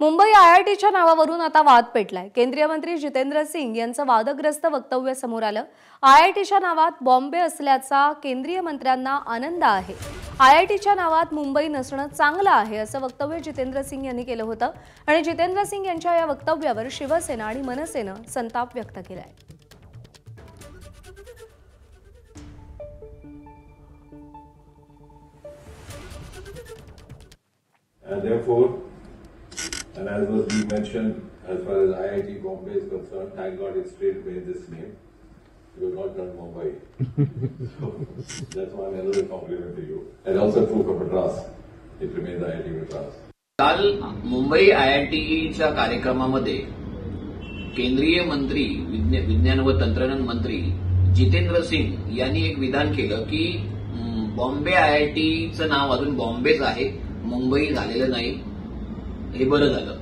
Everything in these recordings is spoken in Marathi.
मुंबई आयआयटीच्या नावावरून आता वाद पेटलाय। केंद्रीय मंत्री जितेंद्र सिंग यांचं वादग्रस्त वक्तव्य समोर आलं। आयआयटीच्या नावात बॉम्बे असल्याचा केंद्रीय मंत्र्यांना आनंद आहे। आयआयटीच्या नावात मुंबई नसणं चांगलं आहे असं वक्तव्य जितेंद्र सिंग यांनी केलं होतं आणि जितेंद्र सिंग यांच्या या वक्तव्यावर शिवसेना आणि मनसेनं संताप व्यक्त केलाय। And as was being mentioned, as far as IIT Bombay is concerned, thank God it stayed by this name. It was not done Mumbai. So that's one another compliment to you. And also true for Madras. It remains IIT Madras. काल मुंबई आयआयटीच्या कार्यक्रमामध्ये केंद्रीय मंत्री विज्ञान व तंत्रज्ञान मंत्री जितेंद्र सिंग यांनी एक विधान केलं की बॉम्बे आयआयटीचं नाव अजून बॉम्बेच आहे, मुंबई झालेलं नाही। हे बरं झालं।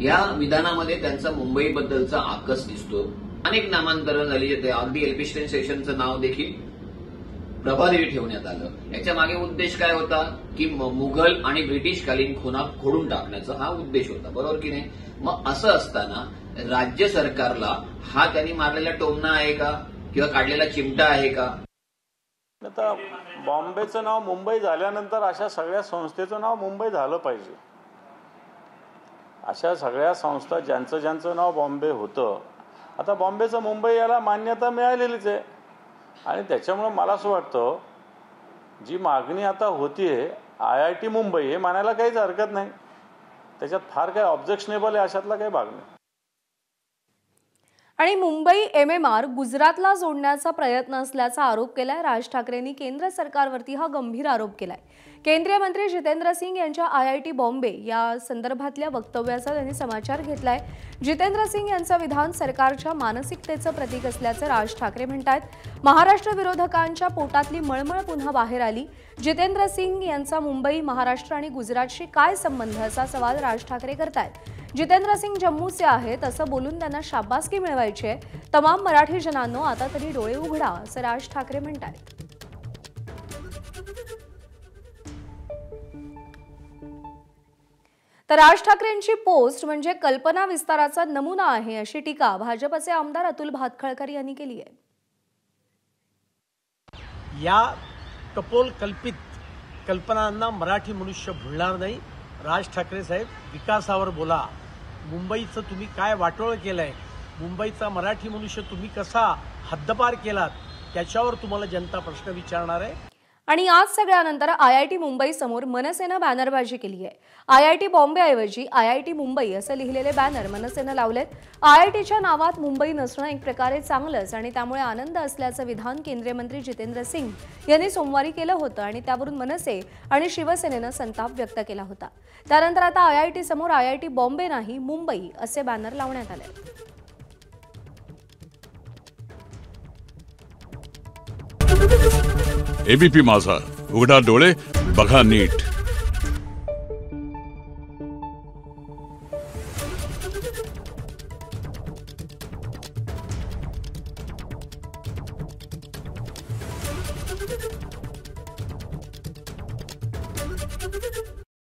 या विधानामध्ये त्यांचा मुंबईबद्दलचा आकस दिसतो। अनेक नामांतरण झाली, अगदी एलपी स्टेशनचं नाव देखील प्रभादेवी ठेवण्यात आलं। याच्या मागे उद्देश काय होता की मुघल आणि ब्रिटिशकालीन खुणा खोडून टाकण्याचा हा उद्देश होता, बरोबर की नाही? मग असं असताना राज्य सरकारला हा त्यांनी मारलेला टोमणा आहे का किंवा काढलेला चिमटा आहे का? आता बॉम्बेचं नाव मुंबई झाल्यानंतर अशा सगळ्या संस्थेचं नाव मुंबई झालं पाहिजे। अशा सगळ्या संस्था ज्यांचं नाव बॉम्बे होतं, आता बॉम्बेचं मुंबई याला मान्यता मिळालेलीच आहे आणि त्याच्यामुळे मला असं वाटतं जी मागणी आता होतीये आयआयटी मुंबई हे मानायला काहीच हरकत नाही। त्याच्यात फार काही ऑब्जेक्शनेबल आहे अशातला काही भाग नाही। आणि मुंबई एमएमआर गुजरातला जोडण्याचा प्रयत्न असल्याचा आरोप केलाय राज ठाकरेंनी। केंद्र सरकारवरती हा गंभीर आरोप केलाय। केंद्रीय मंत्री जितेंद्र सिंग यांच्या आयआयटी बॉम्बे या संदर्भातल्या वक्तव्याचा त्यांनी समाचार घेतलाय। जितेंद्र सिंग यांचं विधान सरकारच्या मानसिकतेचं प्रतीक असल्याचं राज ठाकरे म्हणतात। महाराष्ट्र विरोधकांच्या पोटातली मळमळ पुन्हा बाहेर आली। जितेंद्र सिंग यांचा मुंबई, महाराष्ट्र आणि गुजरातशी काय संबंध असा सवाल राज ठाकरे करतायत। जितेंद्र सिंग जम्मूचे आहेत असं बोलून त्यांना शाबासकी मिळवायची आहे। तमाम मराठी जनांनो आता तरी डोळे उघडा असं राज ठाकरे म्हणतात। तर राज ठाकरेंची पोस्ट म्हणजे कल्पना विस्ताराचा नमुना आहे अशी टीका भाजपचे आमदार अतुल भातखळकर यांनी केली आहे। या कपोल कल्पित कल्पनांना मराठी मनुष्य भुलणार नाही। राज ठाकरे साहेब, विकासावर बोला। मुंबईचं तुम्ही काय वाटोळ केलंय, मुंबईचा मराठी मनुष्य तुम्ही कसा हद्दपार केलात, त्याच्यावर तुम्हाला जनता प्रश्न विचारणार आहे। आणि आज सगळ्यानंतर आयआयटी मुंबई समोर मनसेनं बॅनरबाजी केली आहे। आयआयटी बॉम्बे ऐवजी आयआयटी मुंबई असं लिहिलेले बॅनर मनसेनं लावलेत। आयआयटीच्या नावात मुंबई नसणं एक प्रकारे चांगलंच आणि त्यामुळे आनंद असल्याचं विधान केंद्रीय मंत्री जितेंद्र सिंग यांनी सोमवारी केलं होतं आणि त्यावरून मनसे आणि शिवसेनेनं संताप व्यक्त केला होता। त्यानंतर आता आयआयटी समोर आयआयटी बॉम्बे नाही मुंबई असे बॅनर लावण्यात आले। एबीपी माझा, उघडा डोळे बघा नीट।